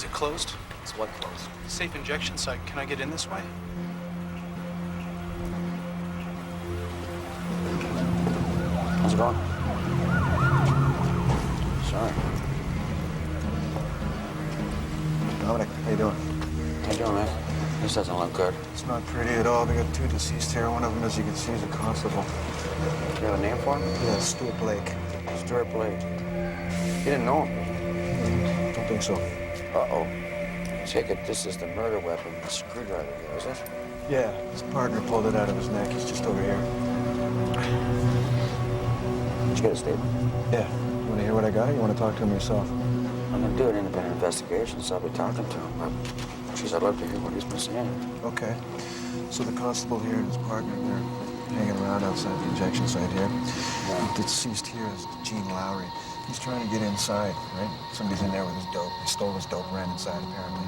Is it closed? It's what closed? Safe injection site. Can I get in this way? How's it going? Sorry. Dominic, how you doing? How you doing, man? This doesn't look good. It's not pretty at all. We got 2 deceased here. One of them, as you can see, is a constable. You have a name for him? Yeah, Stuart Blake. Stuart Blake. You didn't know him? Don't think so. Uh-oh. Take it this is the murder weapon, the screwdriver here, is it? Yeah, his partner pulled it out of his neck. He's just over here. Did you get a statement? Yeah. You want to hear what I got? You want to talk to him yourself? I'm gonna do an independent investigation, so I'll be talking to him, but geez, I'd love to hear what he's been saying. Okay. So the constable here and his partner, they're hanging around outside the injection site here. Yeah. The deceased here is Gene Lowry. He's trying to get inside, right? Somebody's in there with his dope. He stole his dope, ran inside, apparently.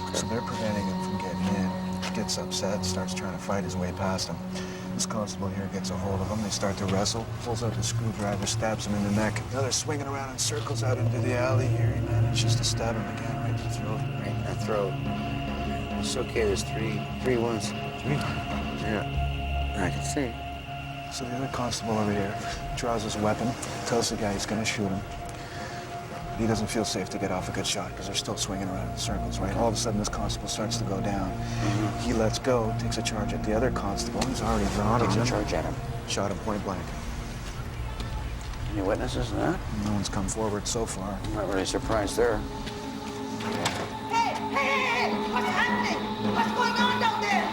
Okay. So they're preventing him from getting in. He gets upset, starts trying to fight his way past him. This constable here gets a hold of him. They start to wrestle, pulls out the screwdriver, stabs him in the neck. Now they're swinging around in circles out into the alley here. He manages to stab him again right in the throat. Right in the throat. It's okay, there's three wounds. 3? Yeah. I can see. So the other constable over here draws his weapon, tells the guy he's gonna shoot him. He doesn't feel safe to get off a good shot because they're still swinging around in circles, right? All of a sudden, this constable starts to go down. Mm-hmm. He lets go, takes a charge at the other constable. He's already drawn on him. Takes a charge at him. Shot him point blank. Any witnesses to that? No one's come forward so far. I'm not really surprised there. Hey! What's happening? What's going on down there?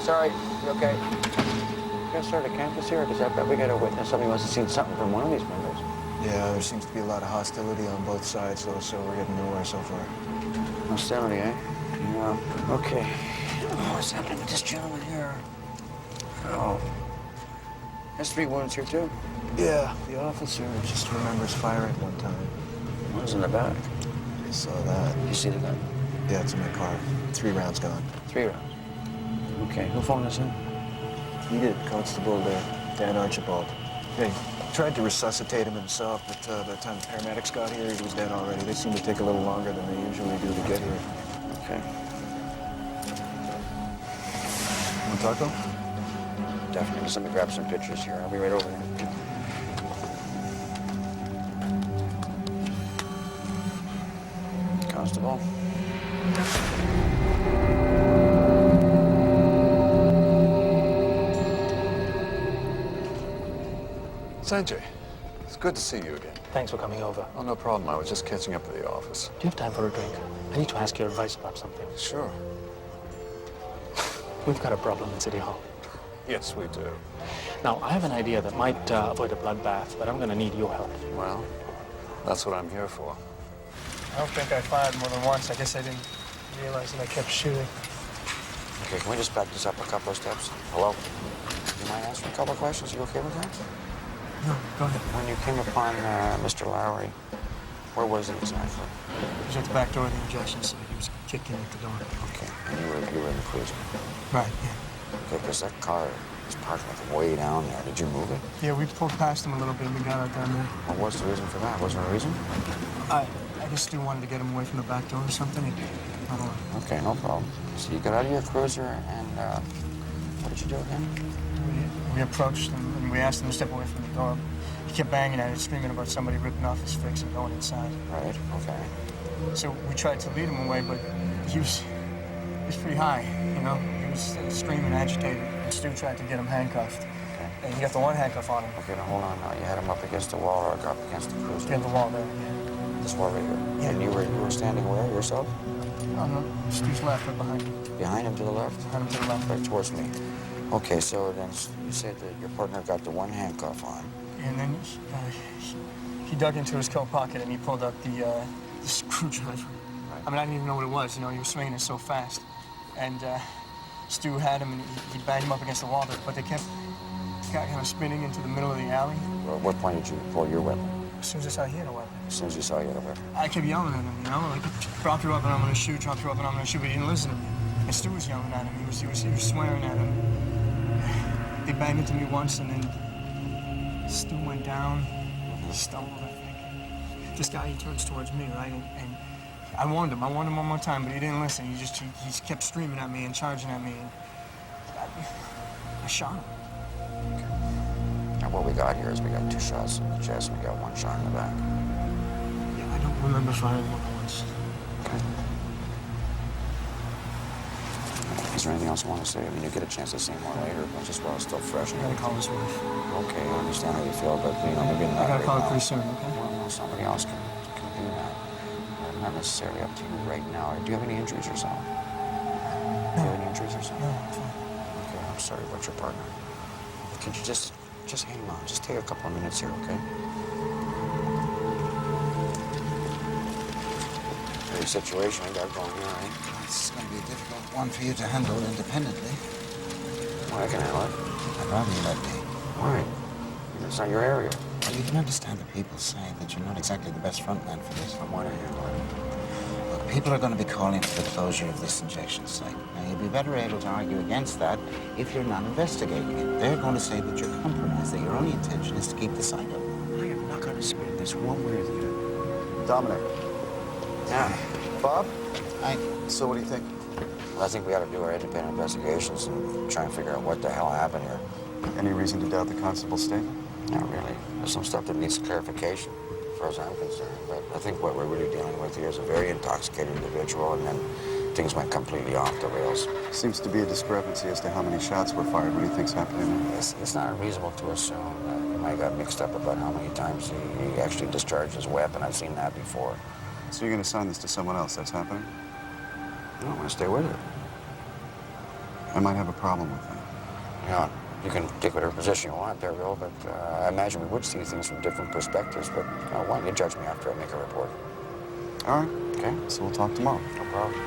Sorry, you okay? You guys start a campus here? Because I bet we got a witness. Somebody must have seen something from one of these members. Yeah, there seems to be a lot of hostility on both sides, though, so we're getting nowhere so far. Hostility, eh? Yeah. Okay. Oh, what's happening with this gentleman here? Oh. Has 3 wounds here, too? Yeah, the officer just remembers firing one time. One's in the back. I saw that. You see the gun? Yeah, it's in my car. 3 rounds gone. 3 rounds. Okay, who phoned us in? He did, Constable Dan Archibald. Yeah, he tried to resuscitate him himself, but by the time the paramedics got here, he was dead already. They seem to take a little longer than they usually do to get here. Okay. Want to talk to him? Definitely. Just let me grab some pictures here. I'll be right over there. Constable. Sanjay, it's good to see you again. Thanks for coming over. Oh, no problem. I was just catching up with the office. Do you have time for a drink? I need to ask your advice about something. Sure. We've got a problem in City Hall. Yes, we do. Now, I have an idea that might avoid a bloodbath, but I'm going to need your help. Well, that's what I'm here for. I don't think I fired more than once. I guess I didn't realize that I kept shooting. Okay, can we just back this up a couple of steps? Hello? You mind asking a couple of questions? You okay with that? No, go ahead. When you came upon Mr. Lowry, where was he exactly? He was at the back door of the injection site. He was kicking at the door. Okay, and you were in the cruiser. Right, yeah. Okay, because that car was parked like way down there. Did you move it? Yeah, we pulled past him a little bit and we got out down there. What was the reason for that? Was there a reason? I just still wanted to get him away from the back door or something. I don't know. Okay, no problem. So you got out of your cruiser and what did you do again? We approached him and we asked him to step away from the door. He kept banging at it, screaming about somebody ripping off his fix and going inside. Right, okay. So we tried to lead him away, but he was pretty high, you know? He was screaming, agitated. Stu tried to get him handcuffed. Okay. And he got the one handcuff on him. Okay, now hold on now. You had him up against the wall or up against the cruiser? Yeah, the wall there, yeah. This wall right here? Yeah. And you were standing where, yourself? On the Stu's left or behind him. Behind him to the left? Behind him to the left. Right towards me. Okay, so then you said that your partner got the one handcuff on. And then he dug into his coat pocket and he pulled out the screwdriver. Right. I mean, I didn't even know what it was. You know, he was swinging it so fast. And Stu had him and he banged him up against the wall, but they kept kind of spinning into the middle of the alley. Well, at what point did you pull your weapon? As soon as I saw he had a weapon. As soon as you saw you had a weapon. I kept yelling at him, you know, like, drop your weapon, I'm gonna shoot, drop your weapon, I'm gonna shoot, but he didn't listen to me. And Stu was yelling at him, he was swearing at him. They banged into me once and then Stu went down, he stumbled, I think. this guy, he turns towards me, right? And I warned him one more time, but he didn't listen. He kept screaming at me and charging at me. And I shot him. Now, what we got here is we got 2 shots in the chest and we got 1 shot in the back. Yeah, I don't remember firing more than once. Okay. Is there anything else you want to say? I mean, you get a chance to say more later, but just while it's still fresh. I gotta call his wife. Okay, I understand how you feel, but, you know, maybe not I gotta right call her now. pretty soon, okay? Well, somebody else can do that. Not necessarily up to you right now. Do you have any injuries yourself? No. Do you have any injuries yourself? No, I'm fine. Okay, I'm sorry about your partner. Could you just hang on? Just take a couple of minutes here, okay? Any situation we got going here, right? It's going to be a difficult one for you to handle independently. Well, I can handle it. I'd rather you let me. Why? It's not your area. Well, you can understand that people say that you're not exactly the best front man for this. I want to handle it. Look, people are going to be calling for the closure of this injection site. Now, you'll be better able to argue against that if you're not investigating it. They're going to say that you're compromised, that your only intention is to keep the site open. I am not going to spin this one way or the other. Dominic. Yeah. Bob? I... So what do you think? Well, I think we ought to do our independent investigations and try and figure out what the hell happened here. Any reason to doubt the constable's statement? Not really. There's some stuff that needs clarification, as far as I'm concerned. But I think what we're really dealing with here is a very intoxicated individual, and then things went completely off the rails. Seems to be a discrepancy as to how many shots were fired. What do you think's happening there? It's not unreasonable to assume that he might got mixed up about how many times he actually discharged his weapon. I've seen that before. So you're going to assign this to someone else? That's happening? No, I'm going to stay with it. I might have a problem with that. Yeah, you can take whatever position you want there, Bill, but I imagine we would see things from different perspectives, but why don't you judge me after I make a report? All right. Okay? So we'll talk tomorrow. No problem.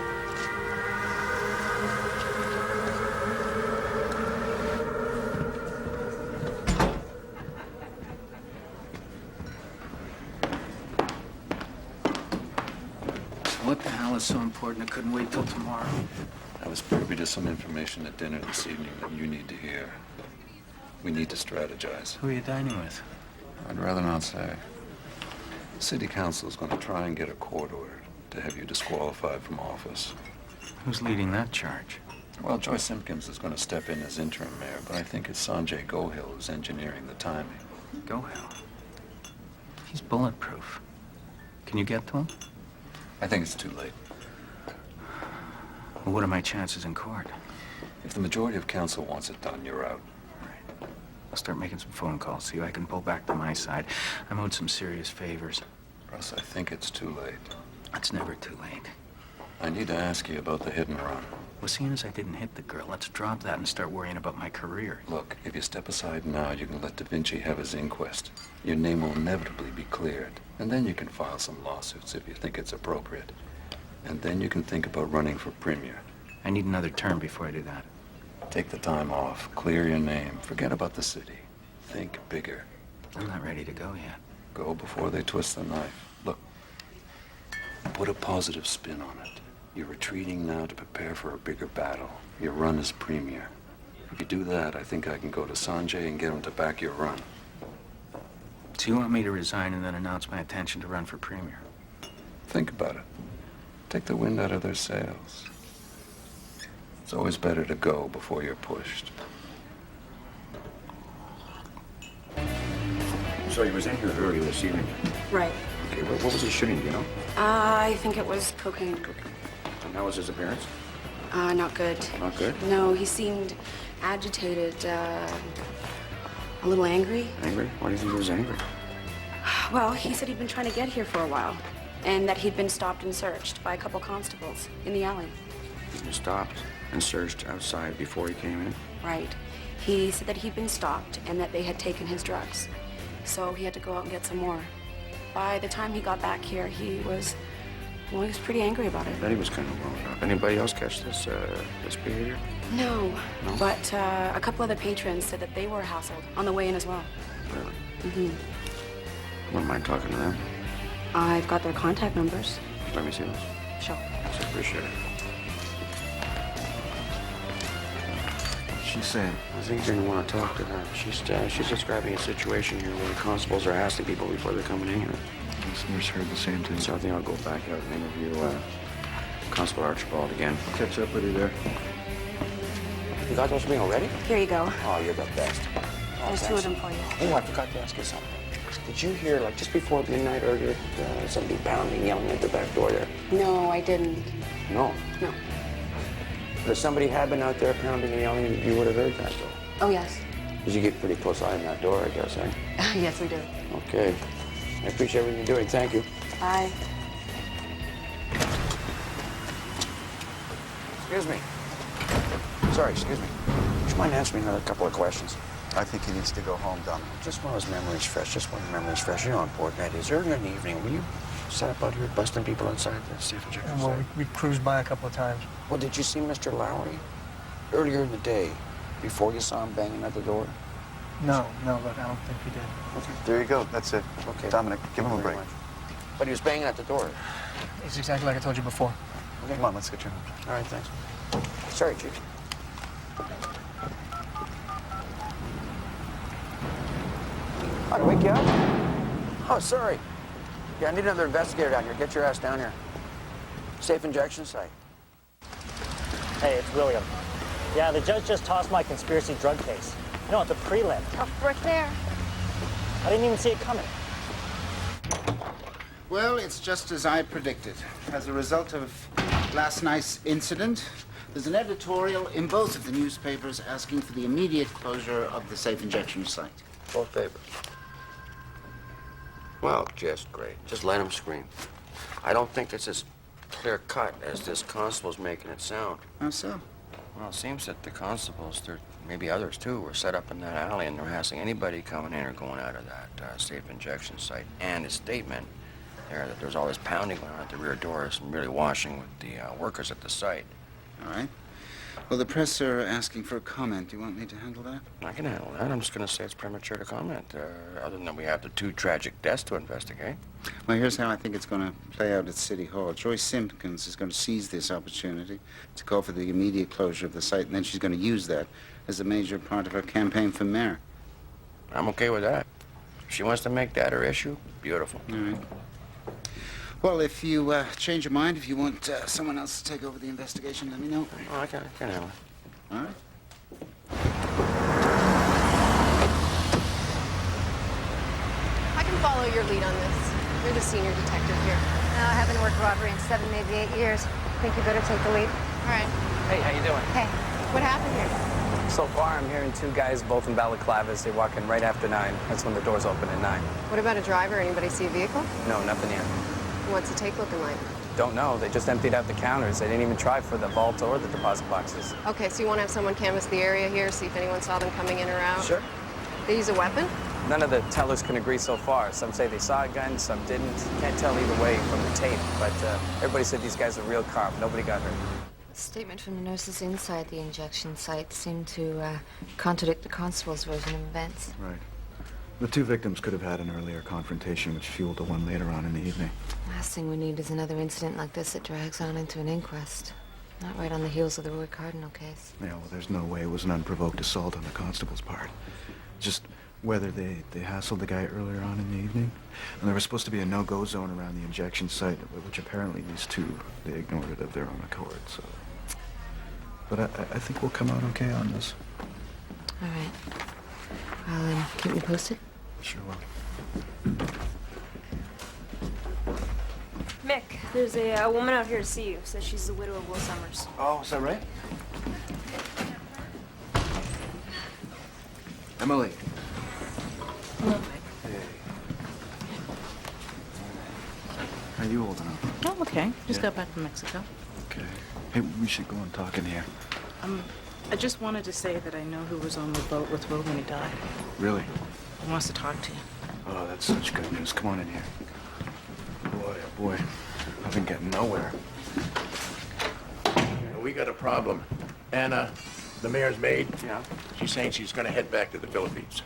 What the hell is so important it couldn't wait till tomorrow? I was privy to some information at dinner this evening that you need to hear. We need to strategize. Who are you dining with? I'd rather not say. City Council is going to try and get a court order to have you disqualified from office. Who's leading that charge? Well, Joyce Simpkins is going to step in as interim mayor, but I think it's Sanjay Gohil who's engineering the timing. Gohil. He's bulletproof. Can you get to him? I think it's too late. Well, what are my chances in court? If the majority of council wants it done, you're out. Right. I'll start making some phone calls, see who I can pull back to my side. I'm owed some serious favors. Russ, I think it's too late. It's never too late. I need to ask you about the hit and run. Well, seeing as I didn't hit the girl, let's drop that and start worrying about my career. Look, if you step aside now, you can let Da Vinci have his inquest. Your name will inevitably be cleared. And then you can file some lawsuits if you think it's appropriate. And then you can think about running for premier. I need another term before I do that. Take the time off. Clear your name. Forget about the city. Think bigger. I'm not ready to go yet. Go before they twist the knife. Look, put a positive spin on it. You're retreating now to prepare for a bigger battle. Your run as premier. If you do that, I think I can go to Sanjay and get him to back your run. So you want me to resign and then announce my intention to run for premier? Think about it. Take the wind out of their sails. It's always better to go before you're pushed. So he was in here earlier this evening. Right. Okay, what was he shooting, do you know? I think it was cocaine. And how was his appearance? Not good. Not good? No, he seemed agitated, a little angry. Angry? Why do you think he was angry? Well, he said he'd been trying to get here for a while, and that he'd been stopped and searched by a couple constables in the alley. He was stopped and searched outside before he came in? Right. He said that he'd been stopped and that they had taken his drugs. So he had to go out and get some more. By the time he got back here, he was pretty angry about it. I bet he was kind of wound up. Anybody else catch this behavior? No. No? But a couple other patrons said that they were hassled on the way in as well. Really? Wouldn't mind talking to them. I've got their contact numbers. Let me see those. Sure. I appreciate it. She's saying. I think you're gonna want to talk to her. She's describing a situation here where the constables are asking people before they're coming in here. listeners heard the same thing. So I think I'll go back out and interview Constable Archibald again. Catch up with you there. You got those for me already? Here you go. Oh, you're the best. Oh, There's two of them for you. Oh, I forgot to ask you something. Did you hear, like, just before midnight earlier, somebody pounding, yelling at the back door there? No, I didn't. No. No. But if somebody had been out there pounding and yelling, you would have heard that, though. Oh, yes. Because you get pretty close eye on that door, I guess, eh? Yes, we do. Okay. I appreciate everything you're doing. Thank you. Bye. Excuse me. Sorry, excuse me. Would you mind answering another couple of questions? I think he needs to go home, Dominic. Just while his memory's fresh, You're on board, that is. During an evening, will you set up out here busting people inside the safe injection Well, site? we cruised by a couple of times. Well, did you see Mr. Lowry earlier in the day before you saw him banging at the door? No, but I don't think we did. Okay. There you go. That's it. Okay. Dominic, give him a Thank you very break. much. But he was banging at the door. It's exactly like I told you before. Okay. Come on, let's get you home. All right, thanks. Sorry, Chief. Oh, to wake you up? Oh, sorry. Yeah, I need another investigator down here. Get your ass down here. Safe injection site. Hey, it's William. Yeah, the judge just tossed my conspiracy drug case. You know, at the prelim. Oh, right there. I didn't even see it coming. Well, it's just as I predicted. As a result of last night's incident, there's an editorial in both of the newspapers asking for the immediate closure of the safe injection site. Both papers. Well, just great. Just let him scream. I don't think it's as clear cut as this constable's making it sound. How so? Well, it seems that the constables, there maybe others too, were set up in that alley and they're harassing anybody coming in or going out of that safe injection site. And his statement there that there's all this pounding going on at the rear doors and really washing with the workers at the site. All right. Well, the press are asking for a comment. Do you want me to handle that? I can handle that. I'm just going to say it's premature to comment, other than we have the 2 tragic deaths to investigate. Well, here's how I think it's going to play out at City Hall. Joyce Simpkins is going to seize this opportunity to call for the immediate closure of the site, and then she's going to use that as a major part of her campaign for mayor. I'm okay with that. If she wants to make that her issue, beautiful. All right. Well, if you change your mind, if you want someone else to take over the investigation, let me know. Oh, I can handle it. All right. I can follow your lead on this. You're the senior detective here. No, I haven't worked robbery in 7, maybe 8 years. Think you better take the lead. All right. Hey, how you doing? Hey. What happened here? So far, I'm hearing 2 guys, both in balaclavas. They walk in right after 9. That's when the doors open at 9. What about a driver? Anybody see a vehicle? No, nothing yet. What's the take looking like? Don't know. They just emptied out the counters. They didn't even try for the vault or the deposit boxes. Okay, so you want to have someone canvass the area here, see if anyone saw them coming in or out? Sure. They use a weapon? None of the tellers can agree so far. Some say they saw a gun, some didn't. Can't tell either way from the tape, but everybody said these guys are real calm. Nobody got hurt. The statement from the nurses inside the injection site seemed to contradict the constable's version of events. Right. The 2 victims could have had an earlier confrontation, which fueled the one later on in the evening. Last thing we need is another incident like this that drags on into an inquest. Not right on the heels of the Roy Cardinal case. Yeah, well, there's no way it was an unprovoked assault on the constable's part. Just whether they hassled the guy earlier on in the evening. And there was supposed to be a no-go zone around the injection site, which apparently these 2, they ignored it of their own accord, so... But I think we'll come out okay on this. All right. Well, keep me posted. Sure will. Mick, there's a woman out here to see you. Says she's the widow of Will Summers. Oh, is that right? Emily. Hello. Hey. Are you old enough? Oh, okay. Just Yeah. got back from Mexico. Okay. Hey, we should go and talk in here. I just wanted to say that I know who was on the boat with Will when he died. Really? He wants to talk to you. Oh, that's such good news. Come on in here. Boy, oh boy. I've been getting nowhere. We got a problem. Anna, the mayor's maid, Yeah? she's saying she's gonna head back to the Philippines.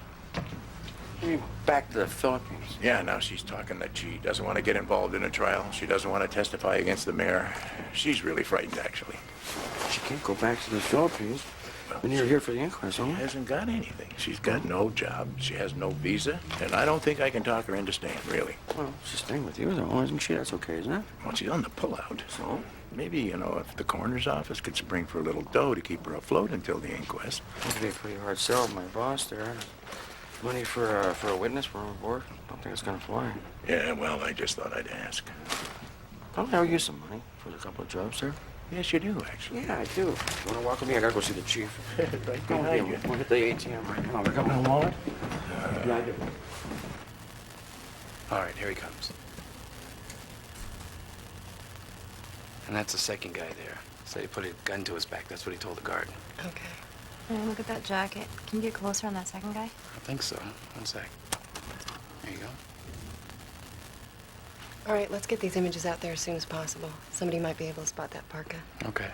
You mean back to the Philippines? Yeah, now she's talking that she doesn't want to get involved in a trial. She doesn't want to testify against the mayor. She's really frightened, actually. She can't go back to the Philippines. And you're here for the inquest, She huh? hasn't got anything. She's got no job. She has no visa. And I don't think I can talk her into staying, really. Well, she's staying with you, though, isn't she? That's okay, isn't it? Well, she's on the pullout. So? Maybe, if the coroner's office could spring for a little dough to keep her afloat until the inquest. That'd be a pretty hard sell, my boss there. Money for a witness for overboard? Don't think it's gonna fly. Yeah, well, I just thought I'd ask. Don't I owe you some money for a couple of jobs there? Yes, you do, actually. Yeah, I do. You wanna walk with me? I gotta go see the chief. Right behind you. We'll hit the ATM right now. I got my wallet. Yeah, I do. All right, here he comes. And that's the second guy there. Said he put a gun to his back. That's what he told the guard. Okay. Hey, look at that jacket. Can you get closer on that second guy? I think so. One sec. There you go. All right, let's get these images out there as soon as possible. Somebody might be able to spot that parka. Okay.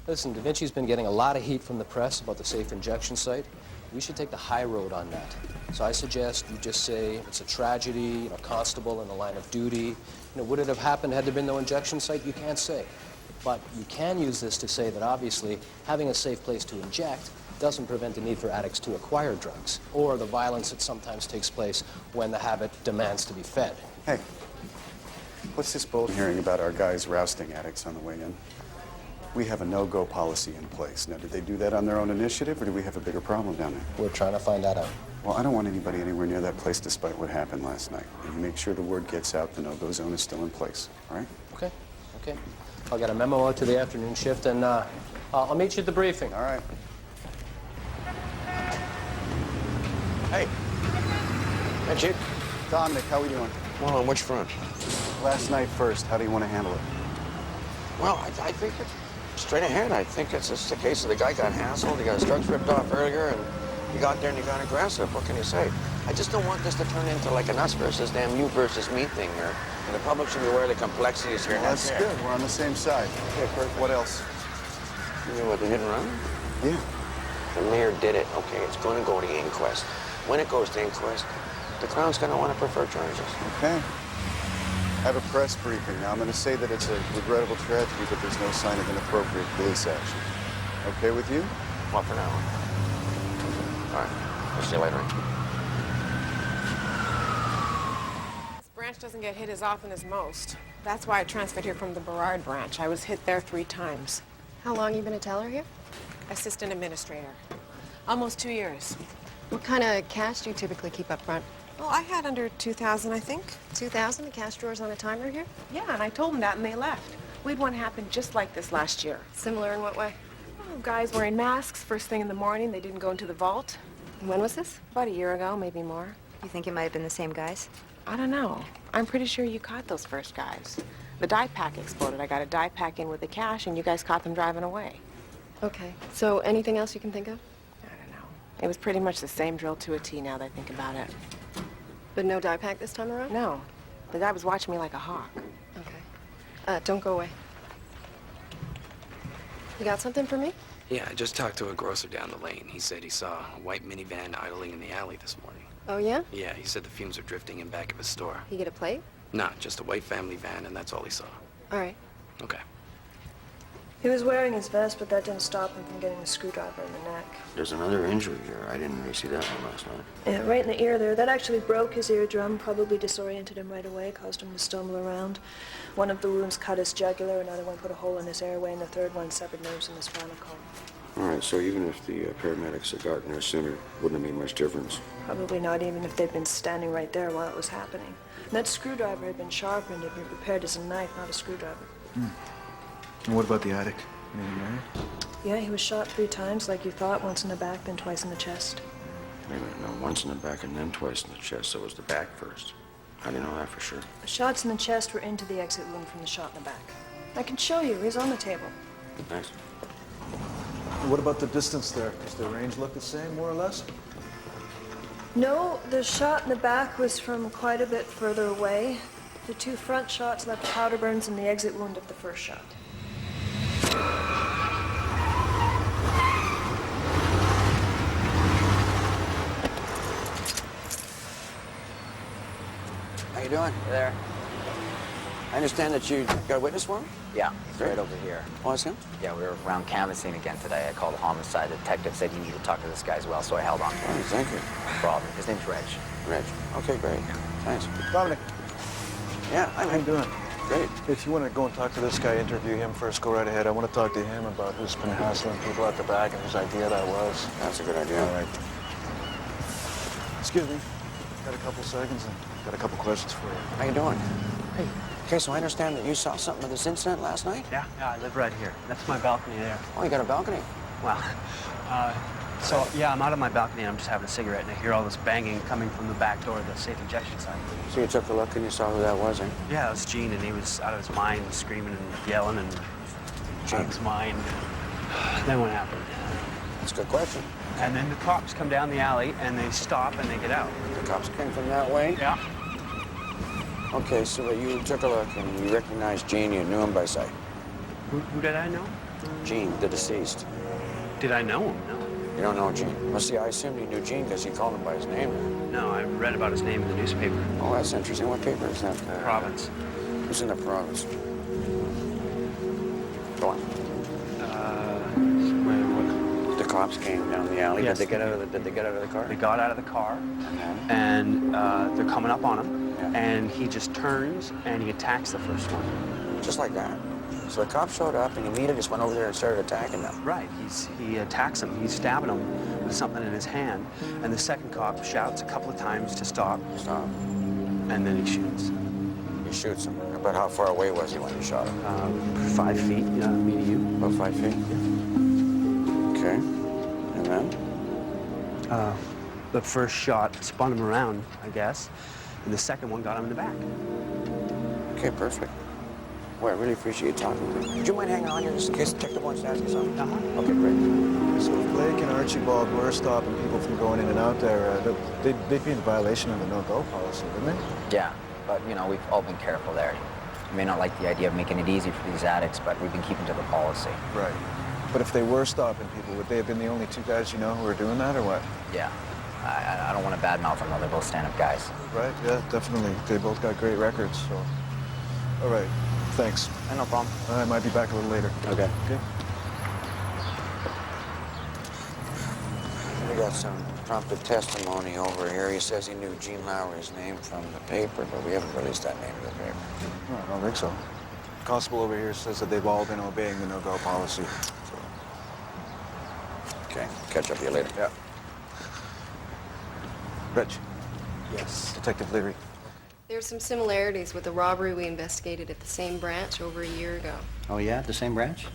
Listen, Da Vinci's been getting a lot of heat from the press about the safe injection site. We should take the high road on that. So I suggest you just say it's a tragedy, constable in the line of duty. Would it have happened had there been no injection site? You can't say. But you can use this to say that obviously having a safe place to inject doesn't prevent the need for addicts to acquire drugs or the violence that sometimes takes place when the habit demands to be fed. Hey, what's this bull hearing about our guys rousting addicts on the way in? We have a no-go policy in place. Now, did they do that on their own initiative, or do we have a bigger problem down there? We're trying to find that out. Well, I don't want anybody anywhere near that place despite what happened last night. And you make sure the word gets out the no-go zone is still in place, all right? Okay, okay. I'll get a memo out to the afternoon shift, and I'll meet you at the briefing. All right. Hey. Hey, Chief. Dominic, how we doing? Well, on which front? Last night first. How do you want to handle it? Well, I think it's straight ahead. I think it's just a case of the guy got hassled, he got his drugs ripped off earlier, and you got there and you got aggressive. What can you say? I just don't want this to turn into like an us versus them, you versus me thing here. And the public should be aware of the complexities here. Well, that's good. We're on the same side. Okay, perfect. What else? You know what, the hit and run? Yeah. The mayor did it, okay? It's going to go to inquest. When it goes to inquest, the Crown's going to want to prefer charges. Okay. Have a press briefing. Now, I'm going to say that it's a regrettable tragedy, but there's no sign of inappropriate police action. Okay with you? Well, for now. All right. We'll see you later. This branch doesn't get hit as often as most. That's why I transferred here from the Burrard branch. I was hit there 3 times. How long you been a teller here? Assistant administrator. Almost 2 years. What kind of cash do you typically keep up front? Well, I had under 2,000, I think. 2,000? The cash drawer's on a timer here? Yeah, and I told them that and they left. We had one happen just like this last year. Similar in what way? Oh, guys wearing masks first thing in the morning. They didn't go into the vault. When was this? About a year ago, maybe more. You think it might have been the same guys? I don't know. I'm pretty sure you caught those first guys. The dye pack exploded. I got a dye pack in with the cash and you guys caught them driving away. Okay. So anything else you can think of? It was pretty much the same drill to a T now that I think about it. But no dye pack this time around? No. The guy was watching me like a hawk. Okay. Don't go away. You got something for me? Yeah, I just talked to a grocer down the lane. He said he saw a white minivan idling in the alley this morning. Oh, yeah? Yeah, he said the fumes are drifting in back of his store. You get a plate? Nah, just a white family van, and that's all he saw. All right. Okay. He was wearing his vest, but that didn't stop him from getting a screwdriver in the neck. There's another injury here. I didn't really see that one last night. Yeah, right in the ear there. That actually broke his eardrum, probably disoriented him right away, caused him to stumble around. One of the wounds cut his jugular, another one put a hole in his airway, and the third one severed nerves in his spinal column. All right, so even if the paramedics had gotten there sooner, wouldn't have made much difference. Probably not, even if they'd been standing right there while it was happening. And that screwdriver had been sharpened, had been prepared as a knife, not a screwdriver. And what about the addict? Anything married? Yeah, he was shot 3 times, like you thought, once in the back, then twice in the chest. Wait a minute, no, once in the back and then twice in the chest, so it was the back first. How do you know that for sure? The shots in the chest were into the exit wound from the shot in the back. I can show you, he's on the table. Thanks. What about the distance there? Does the range look the same, more or less? No, the shot in the back was from quite a bit further away. The 2 front shots left powder burns in the exit wound of the first shot. How you doing? There. I understand that you got a witness for him? Yeah, he's right over here. Oh, it's him? Yeah, we were around canvassing again today. I called the homicide. The detective said he needed to talk to this guy as well, so I held on to him. Oh, thank you. No problem. His name's Reg. Reg. Okay, great. Thanks. Dominic. Yeah, How you doing? Great. If you want to go and talk to this guy, interview him first, go right ahead. I want to talk to him about who's been hassling people at the back and whose idea that was. That's a good idea. All right. Excuse me. Got a couple seconds and got a couple questions for you. How you doing? Hey. Okay, so I understand that you saw something of this incident last night? Yeah, I live right here. That's my balcony there. Oh, you got a balcony? Well, so yeah, I'm out on my balcony and I'm just having a cigarette and I hear all this banging coming from the back door of the safe injection site. So you took a look and you saw who that was, eh? Yeah, it was Gene and he was out of his mind, screaming and yelling and out of his mind. Then what happened? That's a good question. And then the cops come down the alley and they stop and they get out. The cops came from that way? Yeah. Okay, so you took a look and you recognized Gene, you knew him by sight. Who did I know? Gene, the deceased. Did I know him? No. You don't know Gene? Well, see, I assumed you knew Gene because you called him by his name. No, I read about his name in the newspaper. Oh, that's interesting. What paper is that? Province. Who's in the province? Go on. The cops came down the alley. Yes. Did they get out of the car? They got out of the car, and they're coming up on him, and he just turns and he attacks the first one. Just like that. So the cops showed up and he immediately just went over there and started attacking them. Right. He attacks him. He's stabbing him with something in his hand, and the second cop shouts a couple of times to stop. Stop. And then he shoots. He shoots him. About how far away was he when he shot him? 5 feet, me to you. About 5 feet? Yeah. Okay. And then? The first shot spun him around, I guess, and the second one got him in the back. Okay, perfect. Boy, I really appreciate you talking to me. Would you mind hanging on here just in case the detective wants to ask you something? Okay, great. So if Blake and Archibald were stopping people from going in and out there, they'd be in violation of the no-go policy, wouldn't they? Yeah, but, you know, we've all been careful there. You may not like the idea of making it easy for these addicts, but we've been keeping to the policy. Right. But if they were stopping people, would they have been the only two guys you know who were doing that, or what? Yeah. I don't want to badmouth them, though. They're both stand-up guys. Right, yeah, definitely. They both got great records, so... All right. Thanks. No problem. I might be back a little later. Okay. Okay. We got some prompted testimony over here. He says he knew Gene Lowry's name from the paper, but we haven't released that name to the paper. Oh, I don't think so. Constable over here says that they've all been obeying the no-go policy. So. Okay, catch up with you later. Yeah. Rich. Yes. Detective Leary. There's some similarities with the robbery we investigated at the same branch over a year ago. Oh, yeah? The same branch?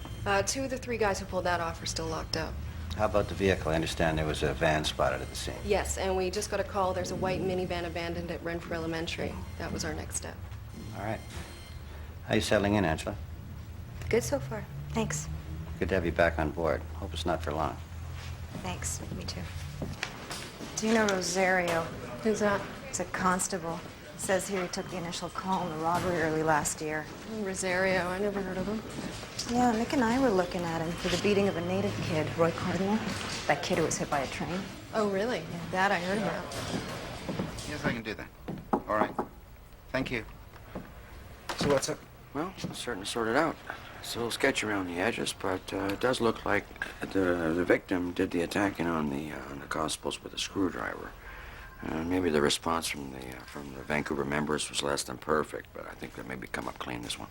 2 of the 3 guys who pulled that off are still locked up. How about the vehicle? I understand there was a van spotted at the scene. Yes, and we just got a call. There's a white minivan abandoned at Renfrew Elementary. That was our next step. All right. How you settling in, Angela? Good so far. Thanks. Good to have you back on board. Hope it's not for long. Thanks. Me too. Do you know Rosario? Who's that? He's a constable. Says here he took the initial call on the robbery early last year. Rosario. I never heard of him. Yeah, Nick and I were looking at him for the beating of a native kid, Roy Cardinal. That kid who was hit by a train. Oh, really? That I heard about. Yes, I can do that. All right. Thank you. So what's up? Well, it's starting to sort it out. It's a little sketchy around the edges, but it does look like the victim did the attacking on the constables with a screwdriver. Maybe the response from the Vancouver members was less than perfect, but I think that maybe come up clean this one.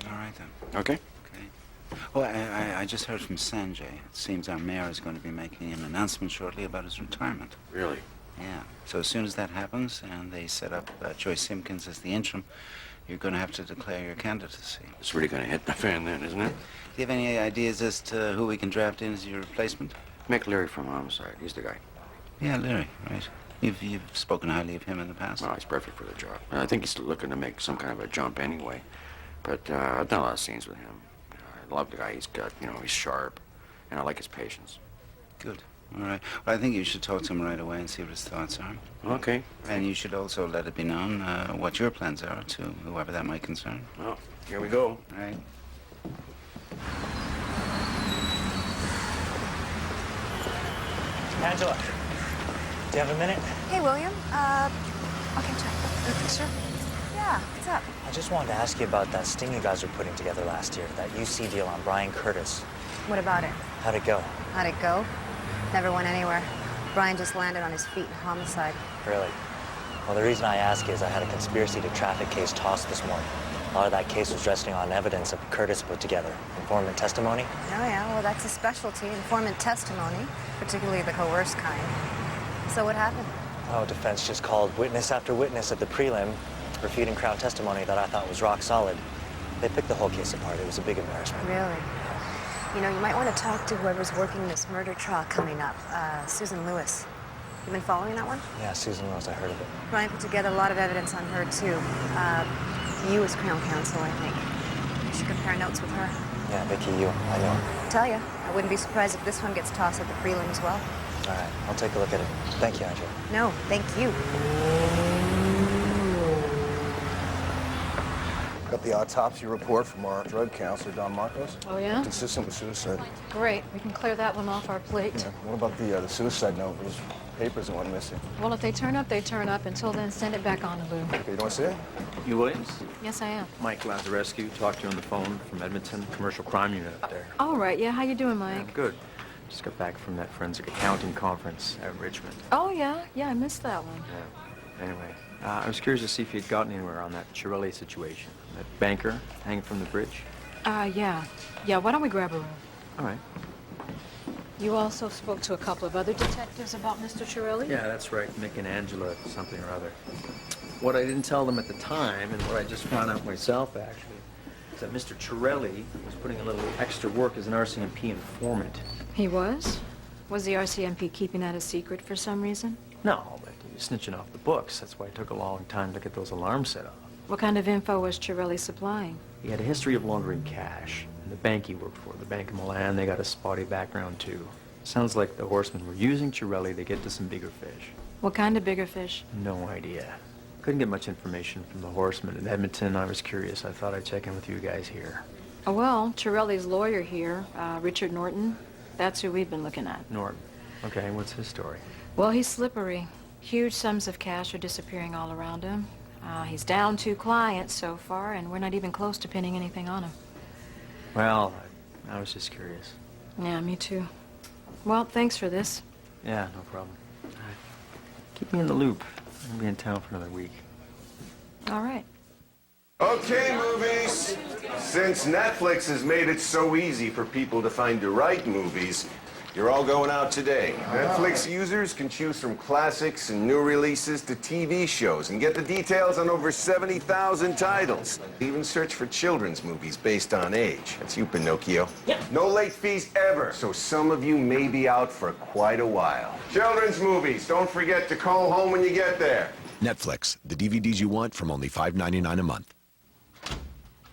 All right, then. Okay. Okay. Oh, I just heard from Sanjay. It seems our mayor is going to be making an announcement shortly about his retirement. Really? Yeah. So as soon as that happens and they set up Joyce Simpkins as the interim, you're going to have to declare your candidacy. It's really going to hit the fan then, isn't it? Do you have any ideas as to who we can draft in as your replacement? Mick Leary from Homicide. He's the guy. Yeah, Leary, right. You've spoken highly of him in the past. Well, he's perfect for the job. I think he's looking to make some kind of a jump anyway. But I've done a lot of scenes with him. I love the guy he's got. You know, he's sharp. And I like his patience. Good. All right. Well, I think you should talk to him right away and see what his thoughts are. Okay. And you should also let it be known what your plans are to whoever that might concern. Well, here we go. All right. Angela, do you have a minute? Hey, William. Okay, check. Sure. Yeah, what's up? I just wanted to ask you about that sting you guys were putting together last year, that UC deal on Brian Curtis. What about it? How'd it go? How'd it go? Never went anywhere. Brian just landed on his feet in homicide. Really? Well, the reason I ask is I had a conspiracy to traffic case tossed this morning. A lot of that case was resting on evidence that Curtis put together. Informant testimony? Oh, yeah, well, that's a specialty, informant testimony, particularly the coerced kind. So what happened? Oh, defense just called witness after witness at the prelim, refuting Crown testimony that I thought was rock solid. They picked the whole case apart. It was a big embarrassment. Really? You know, you might want to talk to whoever's working this murder trial coming up, Susan Lewis. You been following that one? Yeah, Susan Rose, I heard of it. Brian put together a lot of evidence on her, too. You as Crown Counsel, I think. You should compare notes with her. Yeah, Vicky, I know her. I'll tell you, I wouldn't be surprised if this one gets tossed at the prelim as well. All right, I'll take a look at it. Thank you, Angela. No, thank you. Got the autopsy report from our drug counselor, Don Marcos. Oh, yeah? Consistent with suicide. Great. We can clear that one off our plate. Yeah. What about the suicide note? Those papers that went missing. Well, if they turn up, they turn up. Until then, send it back on to Lou. Okay, you want to see it? You Williams? Yes, I am. Mike Lazarescu talked to you on the phone from Edmonton, commercial crime unit up there. All right. Yeah, how you doing, Mike? Good. Just got back from that forensic accounting conference at Richmond. Oh, yeah? Yeah, I missed that one. Yeah. Anyway, I was curious to see if you'd gotten anywhere on that Chiarelli situation. That banker hanging from the bridge. Yeah. Yeah, why don't we grab a room? All right. You also spoke to a couple of other detectives about Mr. Chiarelli? Yeah, that's right. Nick and Angela, something or other. What I didn't tell them at the time, and what I just found out myself, actually, is that Mr. Chiarelli was putting a little extra work as an RCMP informant. He was? Was the RCMP keeping that a secret for some reason? No, but he was snitching off the books. That's why it took a long time to get those alarms set off. What kind of info was Chiarelli supplying? He had a history of laundering cash. And the bank he worked for, the Bank of Milan, they got a spotty background, too. Sounds like the horsemen were using Chiarelli to get to some bigger fish. What kind of bigger fish? No idea. Couldn't get much information from the horsemen in Edmonton. I was curious. I thought I'd check in with you guys here. Oh, well, Chiarelli's lawyer here, Richard Norton, that's who we've been looking at. Norton. Okay, what's his story? Well, he's slippery. Huge sums of cash are disappearing all around him. He's down 2 clients so far, and we're not even close to pinning anything on him. Well, I was just curious. Yeah, me too. Well, thanks for this. Yeah, no problem. All right. Keep me in the loop. I'm going to be in town for another week. All right. Okay, movies. Since Netflix has made it so easy for people to find the right movies, you're all going out today. Netflix users can choose from classics and new releases to TV shows and get the details on over 70,000 titles. Even search for children's movies based on age. That's you, Pinocchio. Yeah. No late fees ever, so some of you may be out for quite a while. Children's movies, don't forget to call home when you get there. Netflix, the DVDs you want from only $5.99 a month.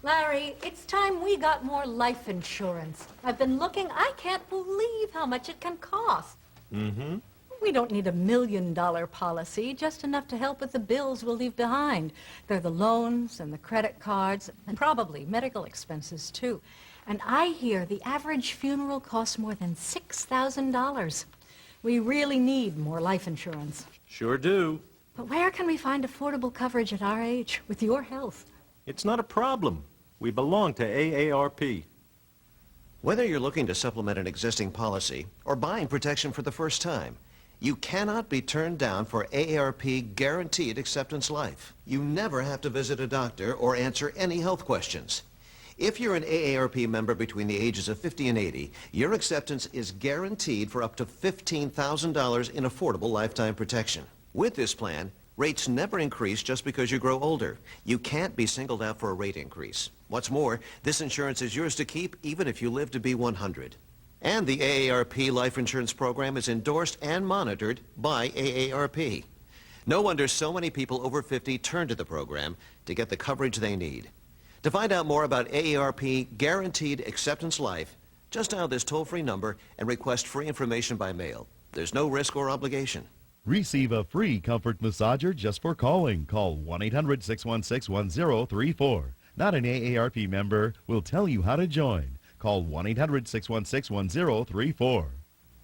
Larry, it's time we got more life insurance. I've been looking. I can't believe how much it can cost. Mm-hmm. We don't need $1 million policy, just enough to help with the bills we'll leave behind. They're the loans and the credit cards, and probably medical expenses, too. And I hear the average funeral costs more than $6,000. We really need more life insurance. Sure do. But where can we find affordable coverage at our age with your health? It's not a problem. We belong to AARP. Whether you're looking to supplement an existing policy or buying protection for the first time, you cannot be turned down for AARP Guaranteed Acceptance Life. You never have to visit a doctor or answer any health questions. If you're an AARP member between the ages of 50 and 80, your acceptance is guaranteed for up to $15,000 in affordable lifetime protection. With this plan, rates never increase just because you grow older. You can't be singled out for a rate increase. What's more, this insurance is yours to keep even if you live to be 100. And the AARP life insurance program is endorsed and monitored by AARP. No wonder so many people over 50 turn to the program to get the coverage they need. To find out more about AARP Guaranteed Acceptance Life, just dial this toll-free number and request free information by mail. There's no risk or obligation. Receive a free comfort massager just for calling. Call 1-800-616-1034. Not an AARP member will tell you how to join. Call 1-800-616-1034.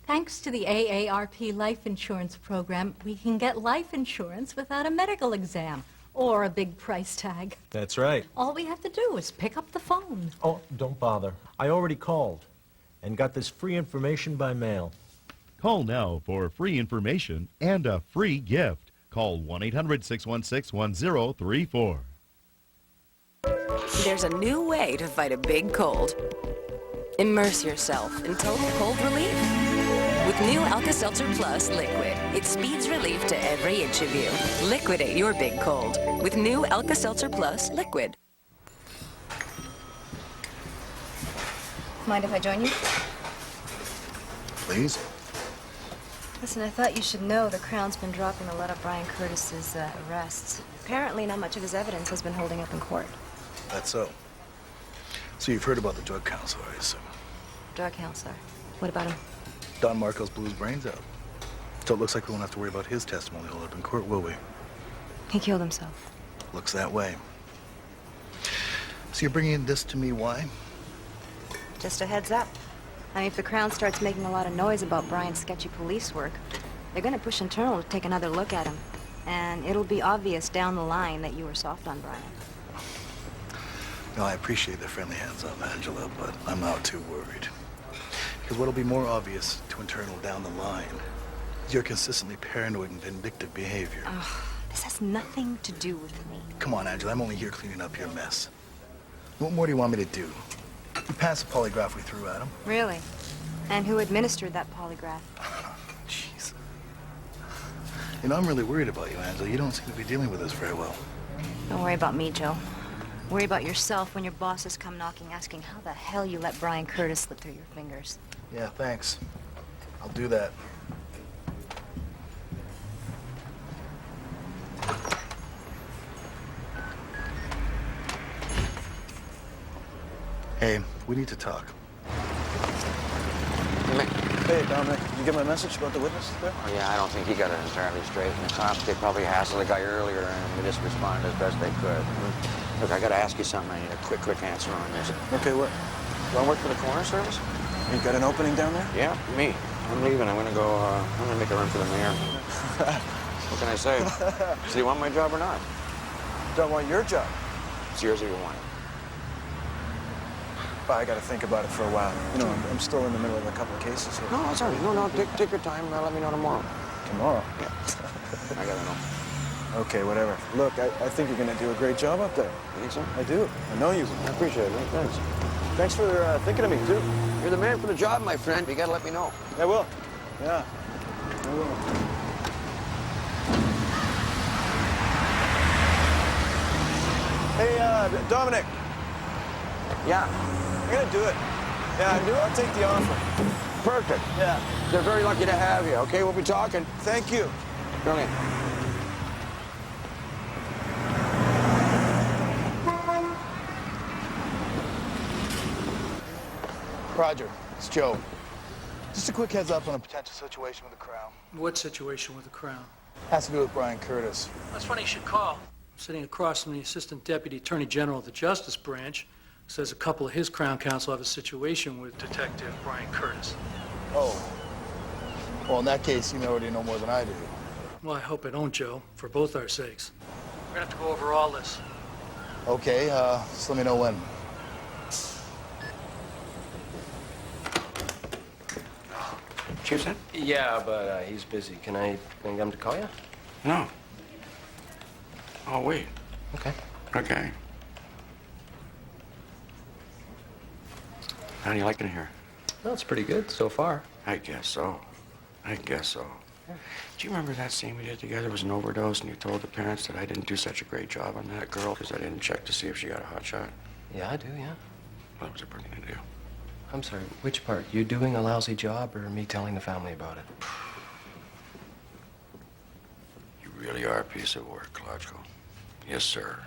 Thanks to the AARP life insurance program, we can get life insurance without a medical exam. or a big price tag. That's right. All we have to do is pick up the phone. Oh, don't bother. I already called and got this free information by mail. Call now for free information and a free gift. Call 1-800-616-1034. There's a new way to fight a big cold. Immerse yourself in total cold relief. With new Alka-Seltzer Plus Liquid, it speeds relief to every inch of you. Liquidate your big cold with new Alka-Seltzer Plus Liquid. Mind if I join you? Please. Listen, I thought you should know the Crown's been dropping a lot of Brian Curtis's arrests. Apparently, not much of his evidence has been holding up in court. That's so. So you've heard about the drug counselor, I assume. Drug counselor. What about him? Don Marco's blew his brains out. So it looks like we won't have to worry about his testimony hold up in court, will we? He killed himself. Looks that way. So you're bringing this to me, why? Just a heads up. I mean, if the Crown starts making a lot of noise about Brian's sketchy police work, they're going to push internal to take another look at him. And it'll be obvious down the line that you were soft on Brian. No, I appreciate the friendly hands-up, Angela, but I'm not too worried. Because what'll be more obvious to internal down the line is your consistently paranoid and vindictive behavior. Ugh, this has nothing to do with me. Come on, Angela, I'm only here cleaning up your mess. What more do you want me to do? You passed the polygraph we threw at him. Really? And who administered that polygraph? Jeez. You know, I'm really worried about you, Angela. You don't seem to be dealing with this very well. Don't worry about me, Joe. Worry about yourself when your bosses come knocking, asking how the hell you let Brian Curtis slip through your fingers. Yeah, thanks. I'll do that. Hey, we need to talk. Hey, Dominic, did you get my message about the witness there? Oh, yeah, I don't think he got it entirely straight. And the cops, they probably hassled the guy earlier, and they just responded as best they could. Look, I gotta ask you something. I need a quick answer on this. Okay, what? You wanna work for the coroner service? You got an opening down there? Yeah, me. I'm leaving. I'm gonna go, I'm gonna make a run for the mayor. What can I say? So you want my job or not? Don't want your job. It's yours if you want it. But I got to think about it for a while. You know, I'm still in the middle of a couple of cases here. No, it's all right. No, take your time. Let me know tomorrow. Tomorrow? Yeah. I gotta know. Okay, whatever. Look, I think you're going to do a great job up there. You think so? I do. I know you will. I appreciate it. Thanks. Thanks for thinking of me, too. You're the man for the job, my friend. You gotta let me know. I will. Yeah. I will. Hey, Dominic. Yeah. I'm gonna do it. Yeah, I'll take the offer. Perfect. Yeah. They're very lucky to have you. Okay, we'll be talking. Thank you. Brilliant. Roger, it's Joe. Just a quick heads up on a potential situation with the Crown. What situation with the Crown? Has to do with Brian Curtis. That's funny you should call. I'm sitting across from the Assistant Deputy Attorney General of the Justice Branch. Says a couple of his Crown counsel have a situation with Detective Brian Curtis. Oh. Well, in that case, you already know more than I do. Well, I hope I don't, Joe, for both our sakes. We're gonna have to go over all this. Okay, just let me know when. Chief's in? Yeah, but he's busy. Can I get him to call you? No. Oh, wait. Okay. Okay. How do you like it here? Well, it's pretty good so far. I guess so. I guess so. Do you remember that scene we did together was an overdose, and you told the parents that I didn't do such a great job on that girl because I didn't check to see if she got a hot shot? Yeah, I do, yeah. Well, that was a brilliant idea. I'm sorry, which part? You doing a lousy job or me telling the family about it? You really are a piece of work, Lodgko. Yes, sir.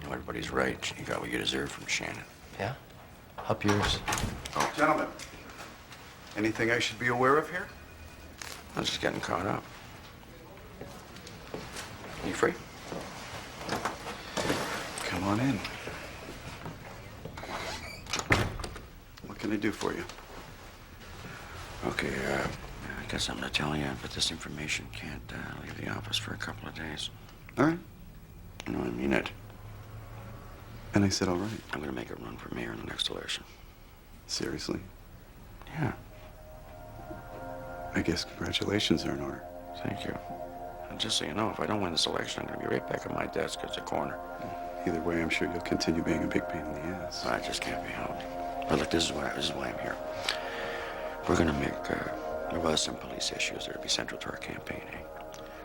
You know, everybody's right. You got what you deserve from Shannon. Yeah? Up yours. Oh. Gentlemen, anything I should be aware of here? I'm just getting caught up. You free? Come on in. What can I do for you? Okay, I got something to tell you, but this information can't leave the office for a couple of days. All right. You know, I mean it. And I said, all right. I'm gonna make a run for mayor in the next election. Seriously? Yeah. I guess congratulations are in order. Thank you. And just so you know, if I don't win this election, I'm gonna be right back at my desk at the corner. Either way, I'm sure you'll continue being a big pain in the ass. I just can't be helped. But look, this is why I'm here. We're gonna make, there was some police issues that would be central to our campaigning.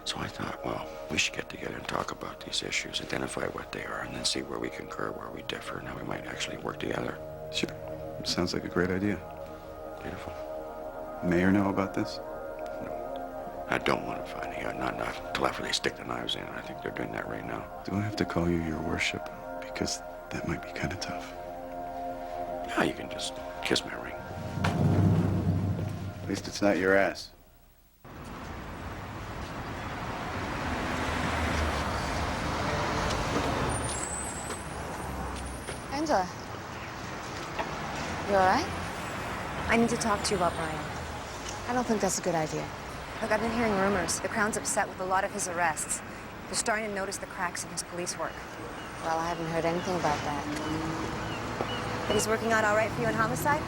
So I thought, well, we should get together and talk about these issues, identify what they are, and then see where we concur, where we differ, and how we might actually work together. Sure. Sounds like a great idea. Beautiful. Mayor know about this? I don't want to find out, not until after they stick the knives in. I think they're doing that right now. Do I have to call you your worship? Because that might be kind of tough. Now you can just kiss my ring. At least it's not your ass. Angela. You all right? I need to talk to you about Brian. I don't think that's a good idea. Look, I've been hearing rumors. The Crown's upset with a lot of his arrests. They're starting to notice the cracks in his police work. Well, I haven't heard anything about that. But he's working out all right for you in homicide?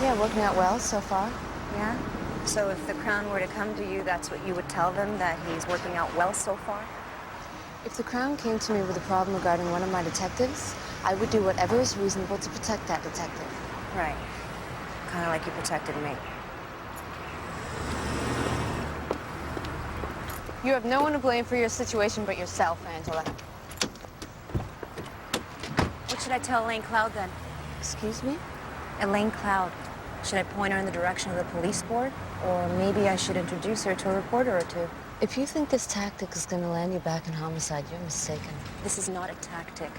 Yeah, working out well so far. Yeah? So if the Crown were to come to you, that's what you would tell them, that he's working out well so far? If the Crown came to me with a problem regarding one of my detectives, I would do whatever is reasonable to protect that detective. Right. Kind of like you protected me. You have no one to blame for your situation but yourself, Angela. What should I tell Elaine Cloud then? Excuse me? Elaine Cloud. Should I point her in the direction of the police board? Or maybe I should introduce her to a reporter or two? If you think this tactic is going to land you back in homicide, you're mistaken. This is not a tactic.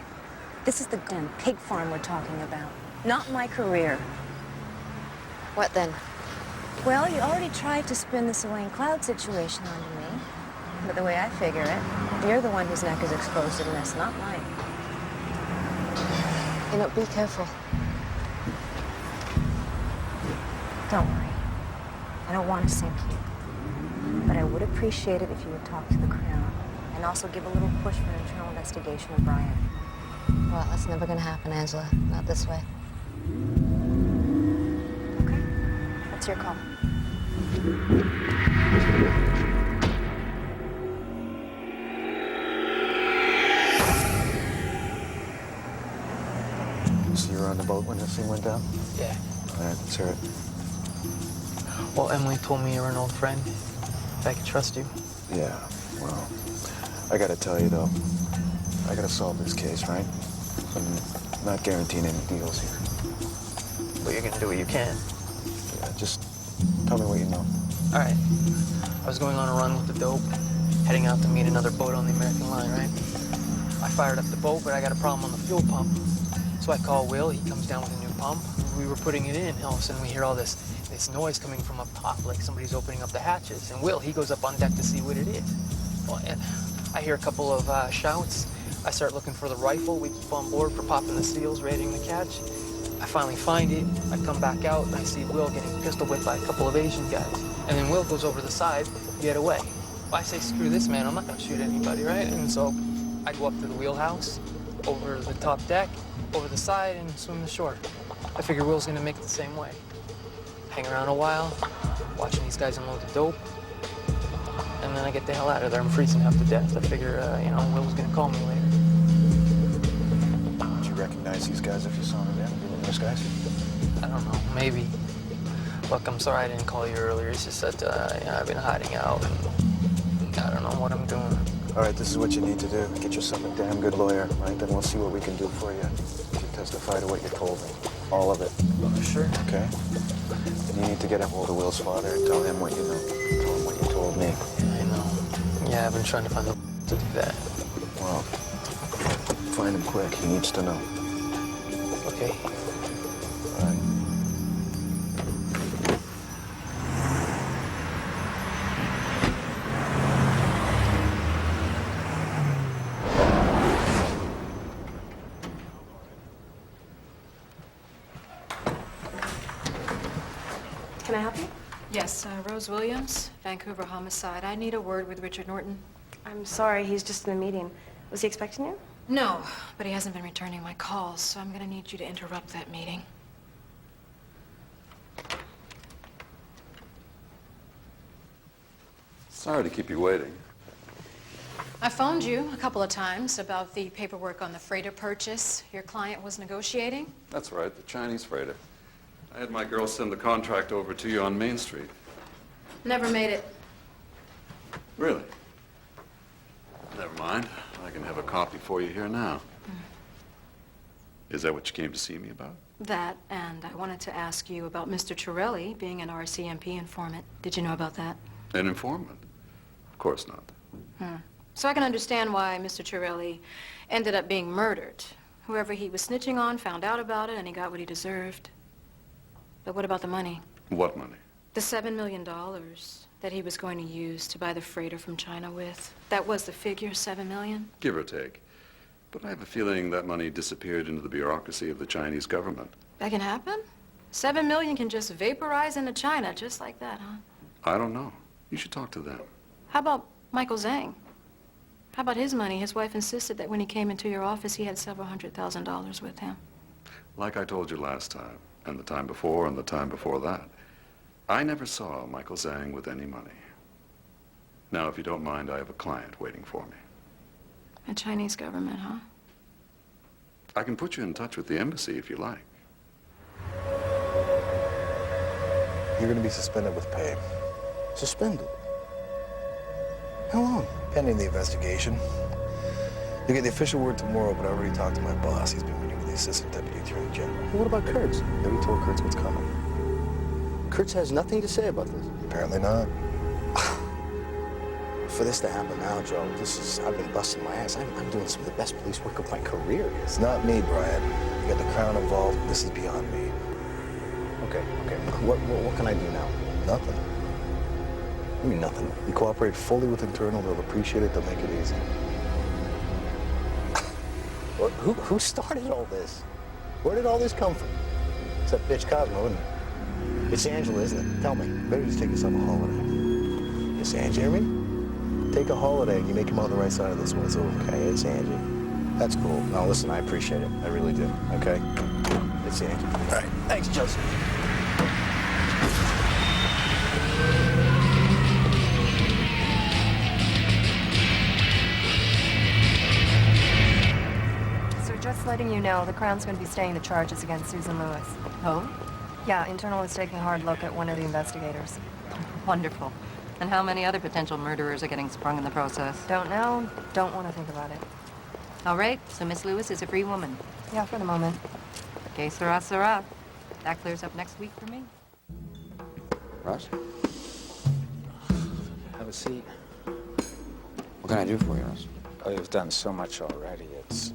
This is the damn pig farm we're talking about. Not my career. What then? Well, you already tried to spin this Elaine Cloud situation onto me. But the way I figure it, you're the one whose neck is exposed in this, not mine. You know, be careful. Don't worry. I don't want to sink you. But I would appreciate it if you would talk to the Crown and also give a little push for an internal investigation of Brian. Well, that's never going to happen, Angela. Not this way. Okay. That's your call. So you were on the boat when this thing went down? Yeah. All right, let's hear it. Well, Emily told me you were an old friend. If I could trust you. Yeah, well, I gotta tell you, though, I gotta solve this case, right? I'm not guaranteeing any deals here. But you're gonna do what you can. Yeah, just tell me what you know. All right. I was going on a run with the dope, heading out to meet another boat on the American line, right? I fired up the boat, but I got a problem on the fuel pump. So I call Will, he comes down with a new pump. We were putting it in, all of a sudden we hear all this noise coming from up top, like somebody's opening up the hatches. And Will, he goes up on deck to see what it is. Well, and I hear a couple of shouts. I start looking for the rifle we keep on board for popping the seals, raiding the catch. I finally find it. I come back out and I see Will getting pistol whipped by a couple of Asian guys. And then Will goes over the side to get away. Well, I say, screw this, man. I'm not gonna shoot anybody, right? And so I go up to the wheelhouse, over the top deck, over the side, and swim the shore. I figure Will's gonna make it the same way. Hang around a while, watching these guys unload the dope, and then I get the hell out of there. I'm freezing half to death. I figure, Will's gonna call me later. Would you recognize these guys if you saw them again? You know those guys? I don't know, maybe. Look, I'm sorry I didn't call you earlier. It's just that, I've been hiding out, and I don't know what I'm doing. All right, this is what you need to do. Get yourself a damn good lawyer, right? Then we'll see what we can do for you. If you testify to what you told me. All of it. Sure. Okay? And you need to get a hold of Will's father and tell him what you know. Tell him what you told me. Yeah, I know. Yeah, I've been trying to find the to do that. Well, find him quick. He needs to know. Okay. All right. Can I help you? Yes, Rose Williams, Vancouver homicide. I need a word with Richard Norton. I'm sorry, he's just in a meeting. Was he expecting you? No, but he hasn't been returning my calls, so I'm gonna need you to interrupt that meeting. Sorry to keep you waiting. I phoned you a couple of times about the paperwork on the freighter purchase your client was negotiating. That's right, the Chinese freighter. I had my girl send the contract over to you on Main Street. Never made it. Really? Never mind. I can have a copy for you here now. Is that what you came to see me about? That, and I wanted to ask you about Mr. Torelli being an RCMP informant. Did you know about that? An informant? Of course not. So I can understand why Mr. Torelli ended up being murdered. Whoever he was snitching on found out about it, and he got what he deserved. But what about the money? What money? The $7 million that he was going to use to buy the freighter from China with. That was the figure, $7 million? Give or take. But I have a feeling that money disappeared into the bureaucracy of the Chinese government. That can happen? $7 million can just vaporize into China just like that, huh? I don't know. You should talk to them. How about Michael Zhang? How about his money? His wife insisted that when he came into your office, he had several $100,000 with him. Like I told you last time, and the time before, and the time before that, I never saw Michael Zhang with any money. Now, if you don't mind, I have a client waiting for me. The Chinese government, huh? I can put you in touch with the embassy if you like. You're going to be suspended with pay. Suspended? How long? Pending the investigation. You'll get the official word tomorrow, but I already talked to my boss. He's been meeting with the Assistant Deputy Attorney General. Well, what about Kurtz? Have you told Kurtz what's coming? Kurtz has nothing to say about this. Apparently not. For this to happen now, Joe, I've been busting my ass. I'm doing some of the best police work of my career. It's not me, Brian. You got the Crown involved. This is beyond me. Okay. What can I do now? Nothing. I mean, nothing. You cooperate fully with Internal, they'll appreciate it, they'll make it easy. Well, who started all this? Where did all this come from? It's that bitch Cosmo, isn't it? It's Angela, isn't it? Tell me. Better just take yourself a holiday. It's Angie. Jeremy? Take a holiday and you make him on the right side of this one. It's over. Okay, it's Angie. That's cool. No, listen, I appreciate it. I really do. Okay? It's Angie. All right. Thanks, Joseph. So just letting you know, the Crown's going to be staying the charges against Susan Lewis. Oh? Yeah, Internal is taking a hard look at one of the investigators. Wonderful. And how many other potential murderers are getting sprung in the process? Don't know. Don't want to think about it. All right, so Miss Lewis is a free woman. Yeah, for the moment. Okay, sirrah, sirrah. That clears up next week for me. Russ, Have a seat. what can I do for you, Russ? Oh, you've done so much already. It's...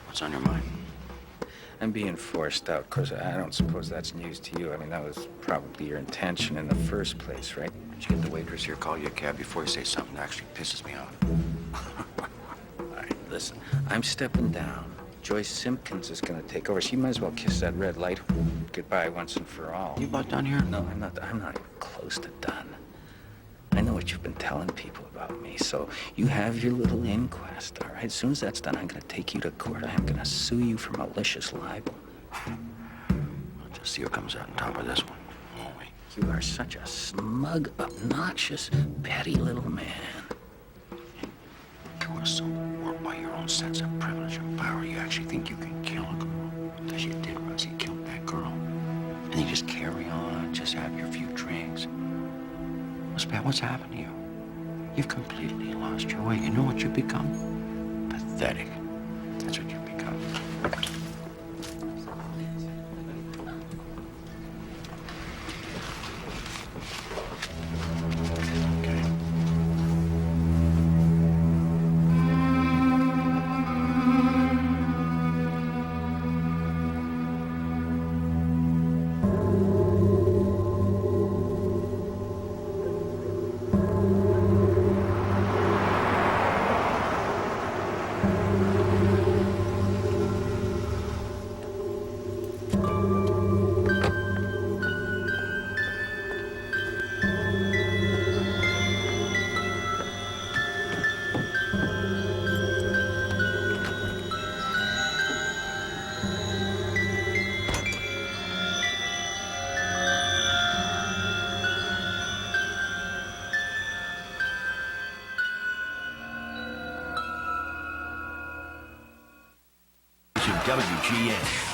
What's on your mind? I'm being forced out, because I don't suppose that's news to you. I mean, that was probably your intention in the first place, right? Did you get the waitress here call you a cab before you say something that actually pisses me off? All right, listen, I'm stepping down. Joyce Simpkins is going to take over. She might as well kiss that red light goodbye once and for all. You about done here? No, I'm not even close to done. I know what you've been telling people about me, so you have your little inquest, all right? As soon as that's done, I'm going to take you to court. I'm going to sue you for malicious libel. I'll just see who comes out on top of this one. You are such a smug, obnoxious, petty little man. You are so warped by your own sense of privilege and power, you actually think you can kill a girl. Because you did, Russ. You killed that girl. And you just carry on, just have your few drinks. What's happened to you? You've completely lost your way. You know what you've become? Pathetic. That's what you've become. WGN.